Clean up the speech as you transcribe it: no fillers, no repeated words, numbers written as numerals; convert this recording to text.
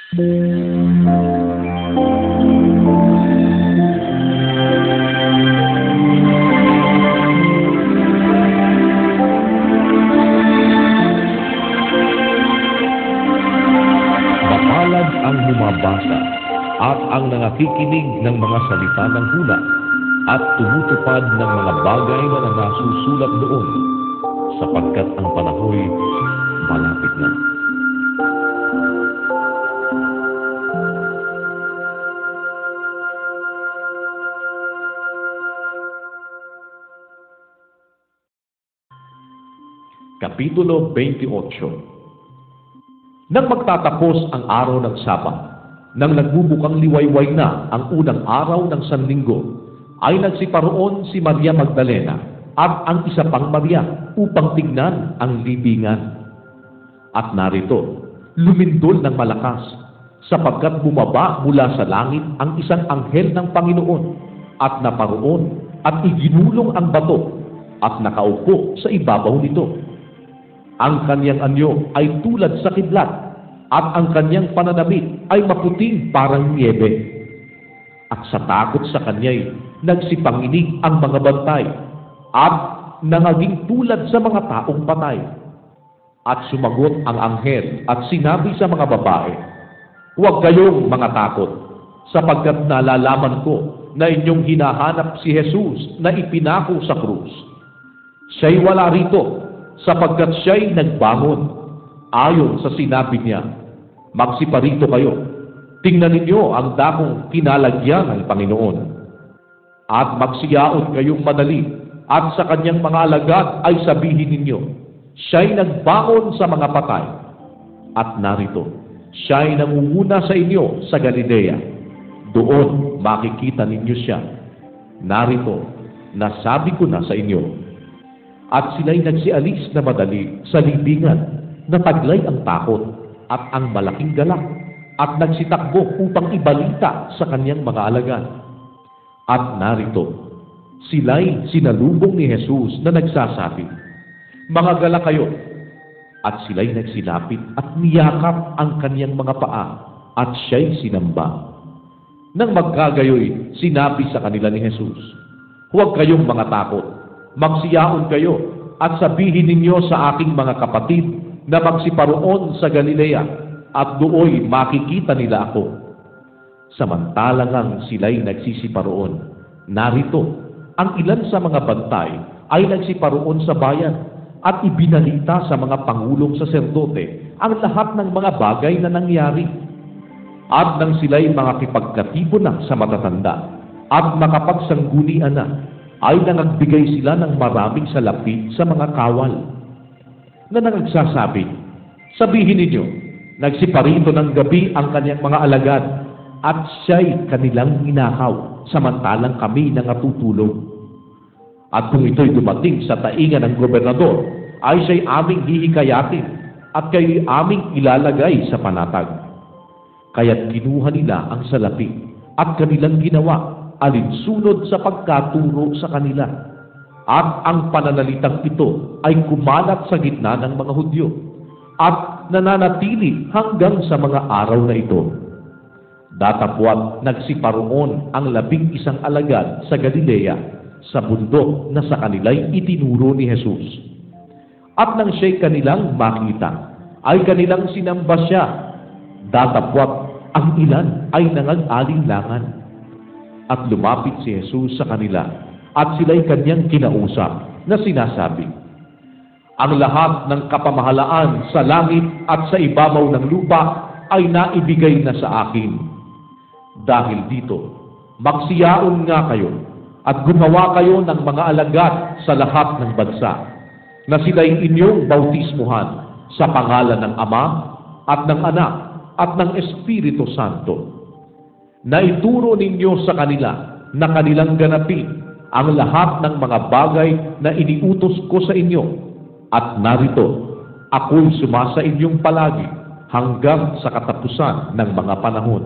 Mapalad ang bumabasa at ang nangakikinig ng mga salita ng hula at tumutupad ng mga bagay na nasusulat doon, sapagkat ang panahoy malapit na. Kapitulo 28. Nang magtatapos ang araw ng Sabat, nang nagbubukang liwayway na ang unang araw ng Sanlinggo, ay nagsiparoon si Maria Magdalena at ang isa pang Maria upang tignan ang libingan. At narito, lumindol ng malakas, sapagkat bumaba mula sa langit ang isang anghel ng Panginoon at naparoon at iginulong ang bato at nakaupo sa ibabaw nito. Ang kanyang anyo ay tulad sa kidlat at ang kanyang pananamit ay maputing parang niyebe. At sa takot sa kanya'y nagsipanginig ang mga bantay at nangaging tulad sa mga taong patay. At sumagot ang anghel at sinabi sa mga babae, "Huwag kayong mga takot, sapagkat nalalaman ko na inyong hinahanap si Jesus na ipinako sa krus. Siya'y wala rito, sapagkat siya'y nagbangon. Ayon sa sinabi niya, magsiparito kayo. Tingnan ninyo ang dakong kinalagyan ng Panginoon. At magsiyaot kayong madali, at sa kanyang mga alagad ay sabihin ninyo, siya'y nagbangon sa mga patay. At narito, siya'y nangunguna sa inyo sa Galilea. Doon makikita ninyo siya. Narito, nasabi ko na sa inyo." At sila'y nagsialis na madali sa libingan, na taglay ang takot at ang malaking galak, at nagsitakbo upang ibalita sa kanyang mga alagad. At narito, sila'y sinalubong ni Jesus na nagsasabi, "Mga gala kayo." At sila'y nagsilapit at niyakap ang kanyang mga paa, at siya'y sinamba. Nang magkagayoy, sinabi sa kanila ni Jesus, "Huwag kayong mga takot. Magsiyaon kayo at sabihin ninyo sa aking mga kapatid na magsiparoon sa Galilea, at dooy makikita nila ako." Samantalang sila'y nagsisiparoon, narito, ang ilan sa mga bantay ay nagsiparoon sa bayan at ibinalita sa mga pangulong saserdote ang lahat ng mga bagay na nangyari. At nang sila'y makakipagkatibo na sa matatanda at makapagsanggulian na, ay nangagbigay sila ng maraming salapi sa mga kawal, na nagsasabi, "Sabihin ninyo, nagsiparito ng gabi ang kanyang mga alagad, at siya'y kanilang ninakaw, samantalang kami nangatutulog. At kung ito'y dumating sa tainga ng gobernador, ay siya'y aming hihikayatin, at kayo'y aming ilalagay sa panatag." Kaya't kinuha nila ang salapi, at kanilang ginawa alinsunod sa pagkaturo sa kanila. At ang pananalitang ito ay kumalat sa gitna ng mga Hudyo, at nananatili hanggang sa mga araw na ito. Datapwat nagsiparoon ang 11 alagad sa Galilea, sa bundok na sa kanila'y itinuro ni Jesus. At nang siya'y kanilang makita, ay kanilang sinamba siya. Datapwat ang ilan ay nangag-alinlangan. At lumapit si Jesus sa kanila, at sila'y kanyang kinausap na sinasabi, "Ang lahat ng kapamahalaan sa langit at sa ibabaw ng lupa ay naibigay na sa akin. Dahil dito, magsiyaon nga kayo at gumawa kayo ng mga alagad sa lahat ng bansa, na sila'y inyong bautismuhan sa pangalan ng Ama at ng Anak at ng Espiritu Santo. Naituro ninyo sa kanila na kanilang ganapin ang lahat ng mga bagay na iniutos ko sa inyo. At narito, ako'y sumasa inyong palagi hanggang sa katapusan ng mga panahon."